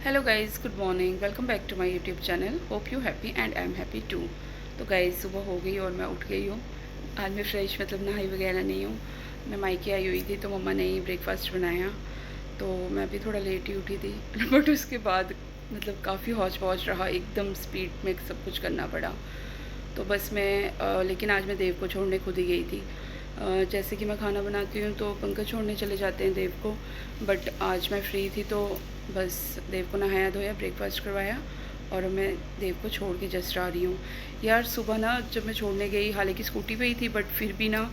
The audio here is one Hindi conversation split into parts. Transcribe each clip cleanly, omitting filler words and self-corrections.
Hello guys, good morning. Welcome back to my YouTube channel. Hope you happy and I am happy too. तो गाइज़, सुबह हो गई और मैं उठ गई हूँ। आज मैं फ्रेश नहाई वगैरह नहीं हूँ। मैं मायके आई हुई थी तो मम्मा ने ही ब्रेकफास्ट बनाया, तो मैं भी थोड़ा लेट ही उठी थी बट उसके बाद काफ़ी हौच पौच रहा, एकदम स्पीड में सब कुछ करना पड़ा। तो बस मैं लेकिन आज मैं देव को छोड़ने खुद ही गई थी। जैसे कि मैं खाना बनाती हूँ तो पंकज छोड़ने चले जाते हैं देव को, बट आज मैं फ्री थी तो बस देव को नहाया धोया, ब्रेकफास्ट करवाया और मैं देव को छोड़ के जस्ट आ रही हूँ। यार सुबह ना जब मैं छोड़ने गई, हालांकि स्कूटी पे ही थी बट फिर भी ना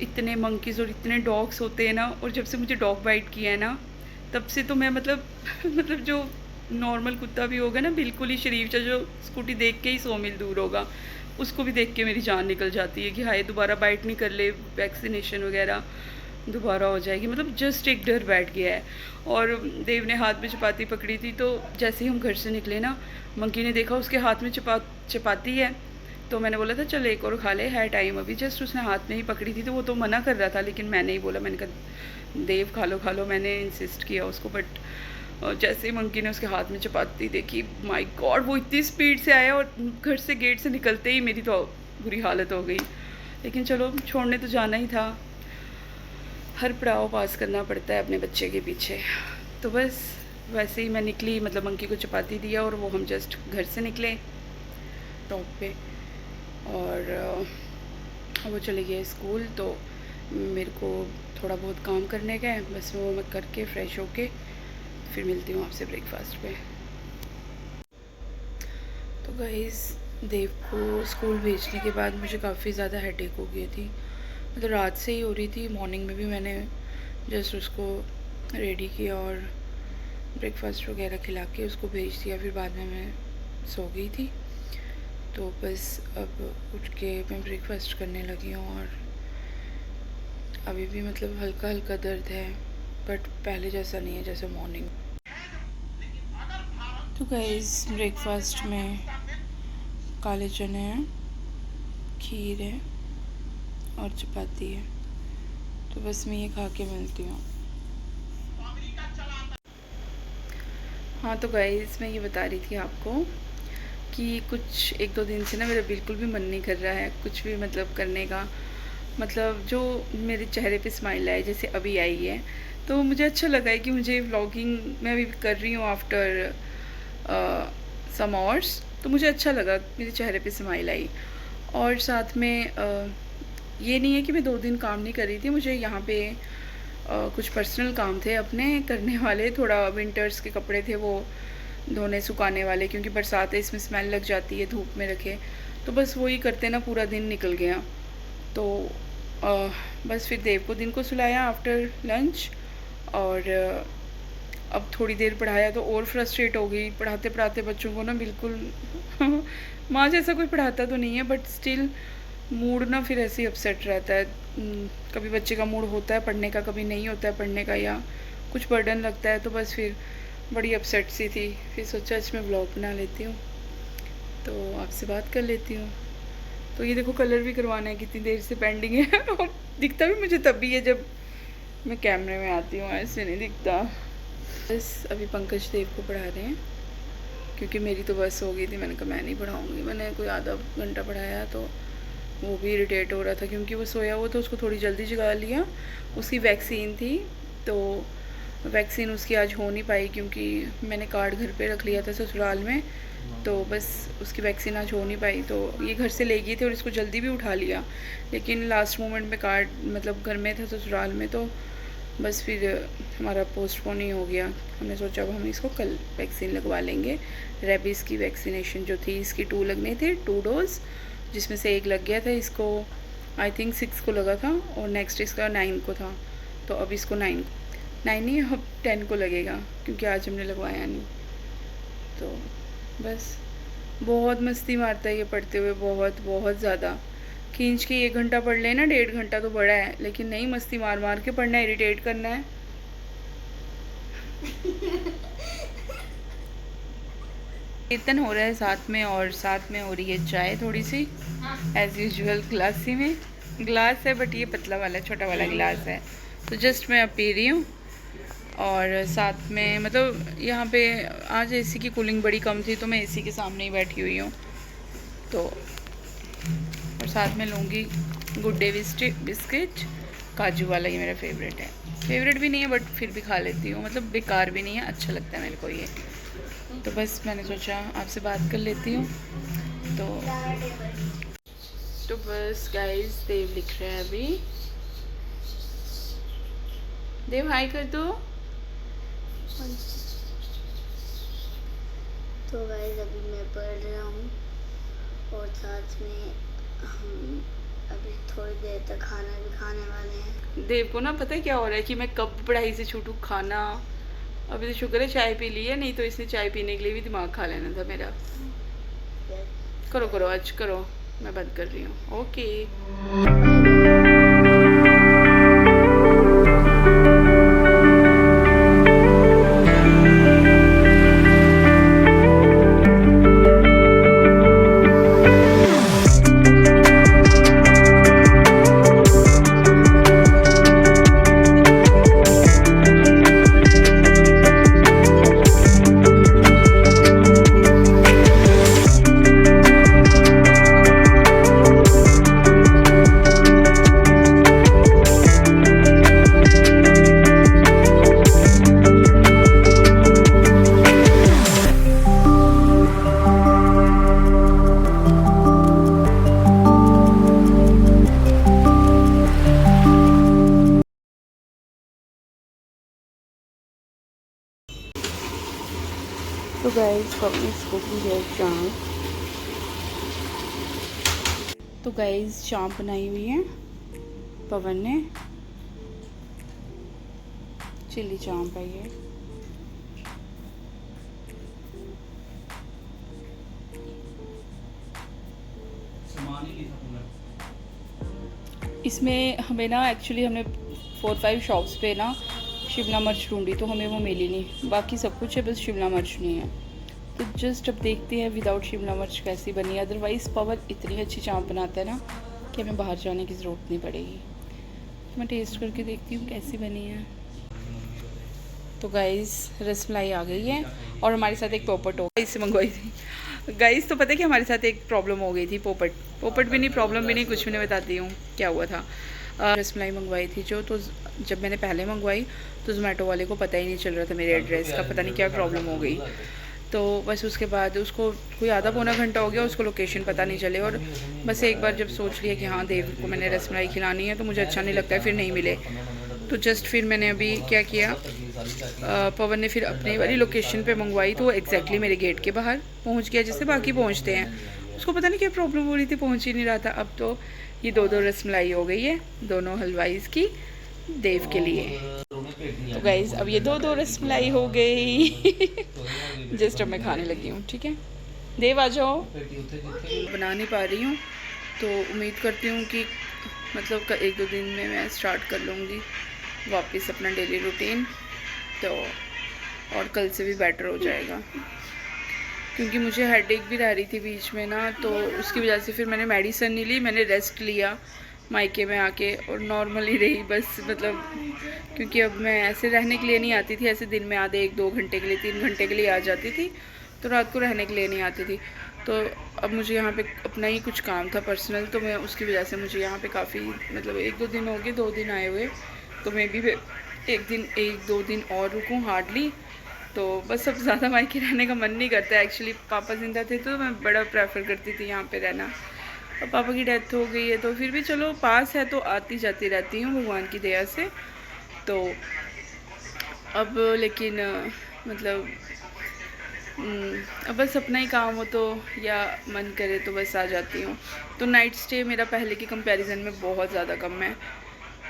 इतने मंकीज़ और इतने डॉग्स होते हैं ना, और जब से मुझे डॉग बाइट किया है ना तब से तो मैं मतलब जो नॉर्मल कुत्ता भी होगा ना, बिल्कुल ही शरीफ सा, जो स्कूटी देख के ही 100 मील दूर होगा, उसको भी देख के मेरी जान निकल जाती है कि हाय दोबारा बाइट नहीं कर ले, वैक्सीनेशन वगैरह दोबारा हो जाएगी। जस्ट एक डर बैठ गया है। और देव ने हाथ में चपाती पकड़ी थी, तो जैसे ही हम घर से निकले ना, मंकी ने देखा उसके हाथ में चपाती है, तो मैंने बोला था चल एक और खा ले, है टाइम अभी। जस्ट उसने हाथ में ही पकड़ी थी तो वो तो मना कर रहा था, लेकिन मैंने ही बोला, मैंने कहा देव खा लो, मैंने इंसिस्ट किया उसको। बट जैसे ही मंकी ने उसके हाथ में चपाती देखी, माय गॉड, वो इतनी स्पीड से आया और घर से गेट से निकलते ही मेरी तो बुरी हालत हो गई। लेकिन चलो, छोड़ने तो जाना ही था, हर पड़ाव पास करना पड़ता है अपने बच्चे के पीछे। तो बस वैसे ही मैं निकली, मंकी को चपाती दिया और वो हम जस्ट घर से निकले टॉप पे, और वो चले गए स्कूल। तो मेरे को थोड़ा बहुत काम करने का है, बस वो मैं करके फ्रेश होके फिर मिलती हूँ आपसे ब्रेकफास्ट पे। तो गाइस, देव को स्कूल भेजने के बाद मुझे काफ़ी ज़्यादा हेडेक हो गई थी, रात से ही हो रही थी। मॉर्निंग में भी मैंने जस्ट उसको रेडी किया और ब्रेकफास्ट वगैरह खिला के उसको भेज दिया, फिर बाद में मैं सो गई थी। तो बस अब उठ के मैं ब्रेकफास्ट करने लगी हूँ, और अभी भी हल्का हल्का दर्द है, बट पहले जैसा नहीं है जैसे मॉर्निंग। तो गाइस, ब्रेकफास्ट में काले चने हैं, खीर है और चपाती है। तो बस मैं ये खा के मिलती हूँ। हाँ तो गाइस, मैं ये बता रही थी आपको कि कुछ 1-2 दिन से ना मेरा बिल्कुल भी मन नहीं कर रहा है कुछ भी करने का। जो मेरे चेहरे पे स्माइल आए जैसे अभी आई है, तो मुझे अच्छा लगा है कि मुझे व्लॉगिंग मैं अभी कर रही हूँ आफ्टर सम आवर्स। तो मुझे अच्छा लगा, मेरे चेहरे पे स्माइल आई। और साथ में ये नहीं है कि मैं 2 दिन काम नहीं कर रही थी, मुझे यहाँ पे कुछ पर्सनल काम थे अपने करने वाले। थोड़ा विंटर्स के कपड़े थे वो धोने सुखाने वाले, क्योंकि बरसात है, इसमें स्मेल लग जाती है धूप में रखे। तो बस वही करते ना पूरा दिन निकल गया। तो बस फिर देव को दिन को सुलाया आफ्टर लंच, और अब थोड़ी देर पढ़ाया तो और फ्रस्ट्रेट हो गई। पढ़ाते पढ़ाते बच्चों को ना बिल्कुल माँ जैसा कोई पढ़ाता तो नहीं है, बट स्टिल मूड ना फिर ऐसे ही अपसेट रहता है। कभी बच्चे का मूड होता है पढ़ने का, कभी नहीं होता है पढ़ने का, या कुछ बर्डन लगता है, तो बस फिर बड़ी अपसेट सी थी। फिर सोचा आज मैं ब्लॉग बना लेती हूँ, तो आपसे बात कर लेती हूँ। तो ये देखो, कलर भी करवाना है, कितनी देर से पेंडिंग है और दिखता भी मुझे तब भी है जब मैं कैमरे में आती हूँ, ऐसे नहीं दिखता। बस अभी पंकज देव को पढ़ा रहे हैं, क्योंकि मेरी तो बस हो गई थी। मैंने कहा मैं नहीं पढ़ाऊँगी। मैंने कोई आधा घंटा पढ़ाया तो वो भी इरिटेट हो रहा था, क्योंकि वो सोया हुआ था, उसको थोड़ी जल्दी जगा लिया। उसकी वैक्सीन थी, तो वैक्सीन उसकी आज हो नहीं पाई, क्योंकि मैंने कार्ड घर पे रख लिया था ससुराल में, तो बस उसकी वैक्सीन आज हो नहीं पाई। तो ये घर से ले गए थे और इसको जल्दी भी उठा लिया, लेकिन लास्ट मोमेंट में कार्ड घर में था ससुराल में, तो बस फिर हमारा पोस्टपोन ही हो गया। हमने सोचा अब हम इसको कल वैक्सीन लगवा लेंगे। रेबीज़ की वैक्सीनेशन जो थी, इसकी 2 लगने थे, 2 डोज, जिसमें से 1 लग गया था इसको। आई थिंक 6 को लगा था, और नेक्स्ट इसका 9 को था। तो अब इसको 9 नहीं, अब 10 को लगेगा, क्योंकि आज हमने लगवाया नहीं। तो बस बहुत मस्ती मारता है ये पढ़ते हुए, बहुत बहुत ज़्यादा। खींच के 1 घंटा पढ़ लेना, 1.5 घंटा तो बड़ा है, लेकिन नहीं, मस्ती मार मार के पढ़ना है, इरिटेट करना है। कीर्तन हो रहा है साथ में, और साथ में हो रही है चाय थोड़ी सी, एज़ यूजुअल ग्लासी में। ग्लास है बट ये पतला वाला छोटा वाला गिलास है, तो जस्ट मैं अब पी रही हूँ। और साथ में मतलब यहाँ पे आज एसी की कूलिंग बड़ी कम थी तो मैं एसी के सामने ही बैठी हुई हूँ। तो और साथ में लूँगी गुड डे बिस्किट काजू वाला, ये मेरा फेवरेट है। फेवरेट भी नहीं है बट फिर भी खा लेती हूँ, मतलब बेकार भी नहीं है, अच्छा लगता है मेरे को ये। तो बस मैंने सोचा आपसे बात कर लेती हूँ। तो बस गाइस देव लिख रहे हैं अभी। देव हाई कर दो। तो गाइस अभी मैं पढ़ रहा हूँ और साथ में हम अभी थोड़ी देर तक खाना भी खाने वाले हैं। देव को ना पता है क्या हो रहा है कि मैं कब पढ़ाई से छूटूं खाना। अभी तो शुक्र है चाय पी ली है, नहीं तो इसने चाय पीने के लिए भी दिमाग खा लेना था मेरा। करो करो आज करो, मैं बंद कर रही हूँ। ओके तो गाइस पवन इज कुकिंग है चांप। तो गाइस चांप बनाई हुई है पवन ने, चिली चांप है ये। इसमें हमें ना एक्चुअली हमने 4-5 शॉप्स पे ना शिमला मिर्च ढूंढी तो हमें वो मिली नहीं, बाकी सब कुछ है बस शिमला मिर्च नहीं है। तो जस्ट अब देखते हैं विदाउट शिमला मिर्च कैसी बनी। अदरवाइज़ पवन इतनी अच्छी चांप बनाता है ना कि हमें बाहर जाने की ज़रूरत नहीं पड़ेगी। तो मैं टेस्ट करके देखती हूँ कैसी बनी है। तो गाइस रसमलाई आ गई है और हमारे साथ एक पोपट हो इससे मंगवाई थी। गाइस तो पता है कि हमारे साथ एक प्रॉब्लम हो गई थी, पोपट भी नहीं, प्रॉब्लम भी नहीं, कुछ भी नहीं बताती हूँ क्या हुआ था। रसमलाई मंगवाई थी जो, तो जब मैंने पहले मंगवाई तो ज़ोमेटो वाले को पता ही नहीं चल रहा था मेरे एड्रेस का, पता नहीं क्या प्रॉब्लम हो गई। तो बस उसके बाद उसको कोई आधा पौना घंटा हो गया, उसको लोकेशन पता नहीं चले। और बस एक बार जब सोच लिया कि हाँ देव को मैंने रसमलाई खिलानी है तो मुझे अच्छा नहीं लगता है फिर नहीं मिले, तो जस्ट फिर मैंने अभी क्या किया, पवन ने फिर अपनी वाली लोकेशन पे मंगवाई तो वो एग्जैक्टली मेरे गेट के बाहर पहुंच गया जैसे बाकी पहुंचते हैं। उसको पता नहीं क्या प्रॉब्लम हो रही थी, पहुंच ही नहीं रहा था। अब तो ये 2-2 रसमलाई हो गई है, दोनों हलवाईज़ की देव के लिए। तो गाइज़ अब ये 2-2 रसमलाई हो गई। जस्ट अब मैं खाने लगी हूँ। ठीक है देव आ जाओ। बना नहीं पा रही हूँ तो उम्मीद करती हूँ कि मतलब 1-2 दिन में मैं स्टार्ट कर लूँगी वापस अपना डेली रूटीन, तो और कल से भी बेटर हो जाएगा। क्योंकि मुझे हेडेक भी रह रही थी बीच में ना, तो उसकी वजह से फिर मैंने मेडिसिन नहीं ली, मैंने रेस्ट लिया मायके में आके और नॉर्मली रही बस। मतलब क्योंकि अब मैं ऐसे रहने के लिए नहीं आती थी, ऐसे दिन में आधे 1-2 घंटे के लिए 3 घंटे के लिए आ जाती थी, तो रात को रहने के लिए नहीं आती थी। तो अब मुझे यहाँ पे अपना ही कुछ काम था पर्सनल, तो मैं उसकी वजह से मुझे यहाँ पे काफ़ी मतलब 1-2 दिन हो गए, 2 दिन आए हुए, तो मैं भी 1-2 दिन और रुकूँ हार्डली। तो बस अब ज़्यादा मायके रहने का मन नहीं करता है। एक्चुअली पापा जिंदा थे तो मैं बड़ा प्रेफर करती थी यहाँ पे रहना, अब पापा की डेथ हो गई है तो फिर भी चलो पास है तो आती जाती रहती हूँ भगवान की दया से। तो अब लेकिन मतलब अब बस अपना ही काम हो तो या मन करे तो बस आ जाती हूँ। तो नाइट स्टे मेरा पहले के कंपैरिजन में बहुत ज़्यादा कम है।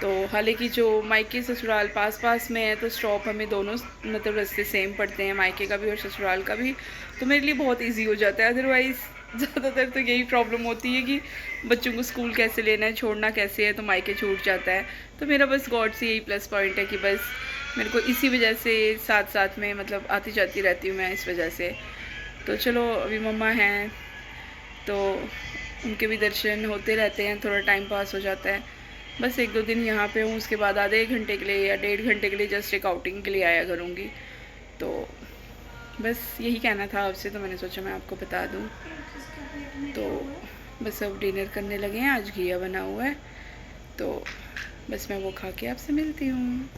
तो हालांकि जो मायके ससुराल पास पास में है तो स्टॉप हमें दोनों मतलब रास्ते सेम पड़ते हैं, मायके का भी और ससुराल का भी, तो मेरे लिए बहुत इजी हो जाता है। अदरवाइज़ ज़्यादातर तो यही प्रॉब्लम होती है कि बच्चों को स्कूल कैसे लेना है, छोड़ना कैसे है, तो मायके छूट जाता है। तो मेरा बस गॉड से यही प्लस पॉइंट है कि बस मेरे को इसी वजह से साथ साथ में मतलब आती जाती रहती हूँ मैं इस वजह से। तो चलो अभी मम्मा हैं तो उनके भी दर्शन होते रहते हैं, थोड़ा टाइम पास हो जाता है। बस 1-2 दिन यहाँ पे हूँ, उसके बाद आधे 1 घंटे के लिए या 1.5 घंटे के लिए जस्ट एक आउटिंग के लिए आया करूँगी। तो बस यही कहना था आपसे, तो मैंने सोचा मैं आपको बता दूँ। तो बस अब डिनर करने लगे हैं, आज घिया बना हुआ है, तो बस मैं वो खा के आपसे मिलती हूँ।